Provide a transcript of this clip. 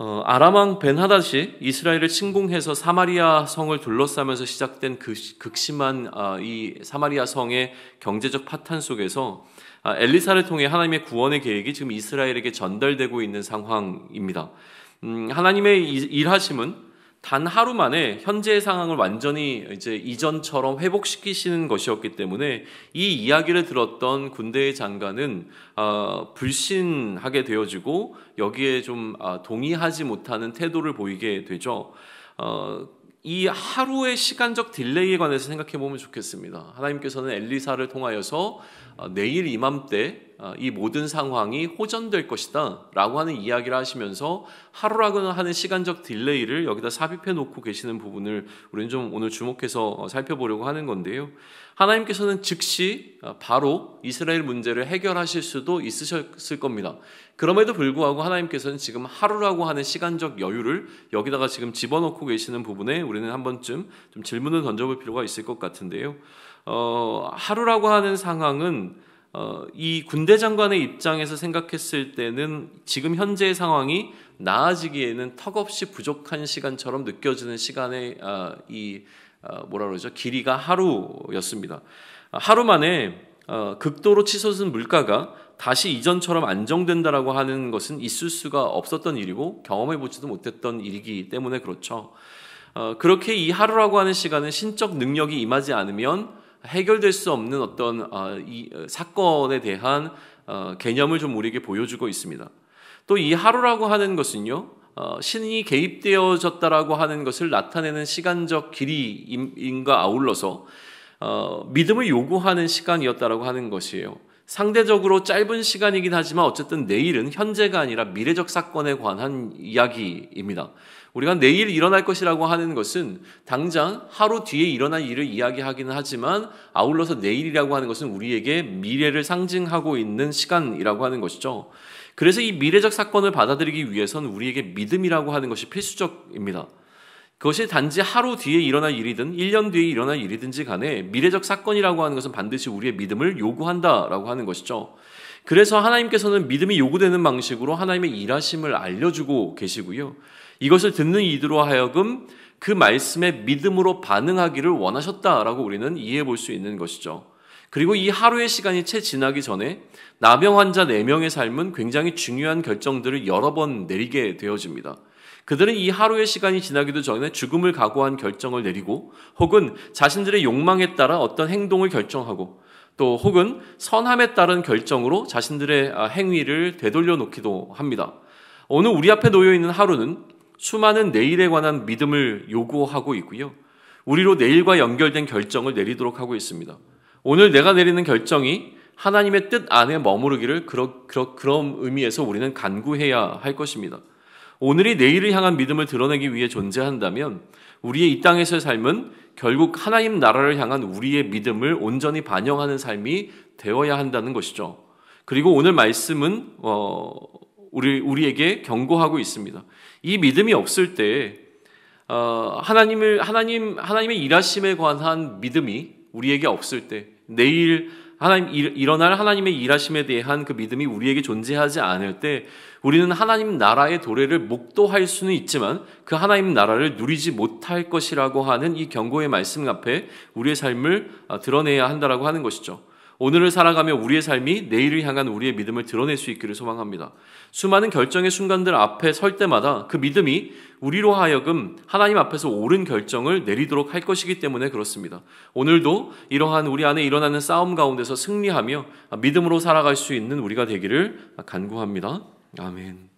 아람 왕 벤하닷이 이스라엘을 침공해서 사마리아 성을 둘러싸면서 시작된 극심한 이 사마리아 성의 경제적 파탄 속에서 엘리사를 통해 하나님의 구원의 계획이 지금 이스라엘에게 전달되고 있는 상황입니다. 하나님의 일하심은 단 하루 만에 현재의 상황을 완전히 이제 이전처럼 회복시키시는 것이었기 때문에 이 이야기를 들었던 군대의 장관은 불신하게 되어지고 여기에 좀 동의하지 못하는 태도를 보이게 되죠. 이 하루의 시간적 딜레이에 관해서 생각해 보면 좋겠습니다. 하나님께서는 엘리사를 통하여서 내일 이맘때 이 모든 상황이 호전될 것이다 라고 하는 이야기를 하시면서 하루라고 하는 시간적 딜레이를 여기다 삽입해 놓고 계시는 부분을 우리는 좀 오늘 주목해서 살펴보려고 하는 건데요. 하나님께서는 즉시 바로 이스라엘 문제를 해결하실 수도 있으셨을 겁니다. 그럼에도 불구하고 하나님께서는 지금 하루라고 하는 시간적 여유를 여기다가 지금 집어넣고 계시는 부분에 우리는 한 번쯤 좀 질문을 던져볼 필요가 있을 것 같은데요. 하루라고 하는 상황은 이 군대 장관의 입장에서 생각했을 때는 지금 현재의 상황이 나아지기에는 턱없이 부족한 시간처럼 느껴지는 시간의 길이가 하루였습니다. 하루 만에 극도로 치솟은 물가가 다시 이전처럼 안정된다라고 하는 것은 있을 수가 없었던 일이고 경험해보지도 못했던 일이기 때문에 그렇죠. 그렇게 이 하루라고 하는 시간은 신적 능력이 임하지 않으면 해결될 수 없는 어떤 이 사건에 대한 개념을 좀 우리에게 보여주고 있습니다. 또 이 하루라고 하는 것은요, 신이 개입되어졌다라고 하는 것을 나타내는 시간적 길이임과 아울러서 믿음을 요구하는 시간이었다라고 하는 것이에요. 상대적으로 짧은 시간이긴 하지만 어쨌든 내일은 현재가 아니라 미래적 사건에 관한 이야기입니다. 우리가 내일 일어날 것이라고 하는 것은 당장 하루 뒤에 일어날 일을 이야기하기는 하지만 아울러서 내일이라고 하는 것은 우리에게 미래를 상징하고 있는 시간이라고 하는 것이죠. 그래서 이 미래적 사건을 받아들이기 위해서는 우리에게 믿음이라고 하는 것이 필수적입니다. 그것이 단지 하루 뒤에 일어날 일이든 1년 뒤에 일어날 일이든지 간에 미래적 사건이라고 하는 것은 반드시 우리의 믿음을 요구한다라고 하는 것이죠. 그래서 하나님께서는 믿음이 요구되는 방식으로 하나님의 일하심을 알려주고 계시고요. 이것을 듣는 이들로 하여금 그 말씀에 믿음으로 반응하기를 원하셨다라고 우리는 이해해 볼 수 있는 것이죠. 그리고 이 하루의 시간이 채 지나기 전에 나병 환자 4명의 삶은 굉장히 중요한 결정들을 여러 번 내리게 되어집니다. 그들은 이 하루의 시간이 지나기도 전에 죽음을 각오한 결정을 내리고 혹은 자신들의 욕망에 따라 어떤 행동을 결정하고 또 혹은 선함에 따른 결정으로 자신들의 행위를 되돌려 놓기도 합니다. 오늘 우리 앞에 놓여 있는 하루는 수많은 내일에 관한 믿음을 요구하고 있고요. 우리로 내일과 연결된 결정을 내리도록 하고 있습니다. 오늘 내가 내리는 결정이 하나님의 뜻 안에 머무르기를 그런 의미에서 우리는 간구해야 할 것입니다. 오늘이 내일을 향한 믿음을 드러내기 위해 존재한다면 우리의 이 땅에서의 삶은 결국 하나님 나라를 향한 우리의 믿음을 온전히 반영하는 삶이 되어야 한다는 것이죠. 그리고 오늘 말씀은 우리에게 경고하고 있습니다. 이 믿음이 없을 때 하나님의 일하심에 관한 믿음이 우리에게 없을 때 내일 일어날 하나님의 일하심에 대한 그 믿음이 우리에게 존재하지 않을 때 우리는 하나님 나라의 도래를 목도할 수는 있지만 그 하나님 나라를 누리지 못할 것이라고 하는 이 경고의 말씀 앞에 우리의 삶을 드러내야 한다라고 하는 것이죠. 오늘을 살아가며 우리의 삶이 내일을 향한 우리의 믿음을 드러낼 수 있기를 소망합니다. 수많은 결정의 순간들 앞에 설 때마다 그 믿음이 우리로 하여금 하나님 앞에서 옳은 결정을 내리도록 할 것이기 때문에 그렇습니다. 오늘도 이러한 우리 안에 일어나는 싸움 가운데서 승리하며 믿음으로 살아갈 수 있는 우리가 되기를 간구합니다. 아멘.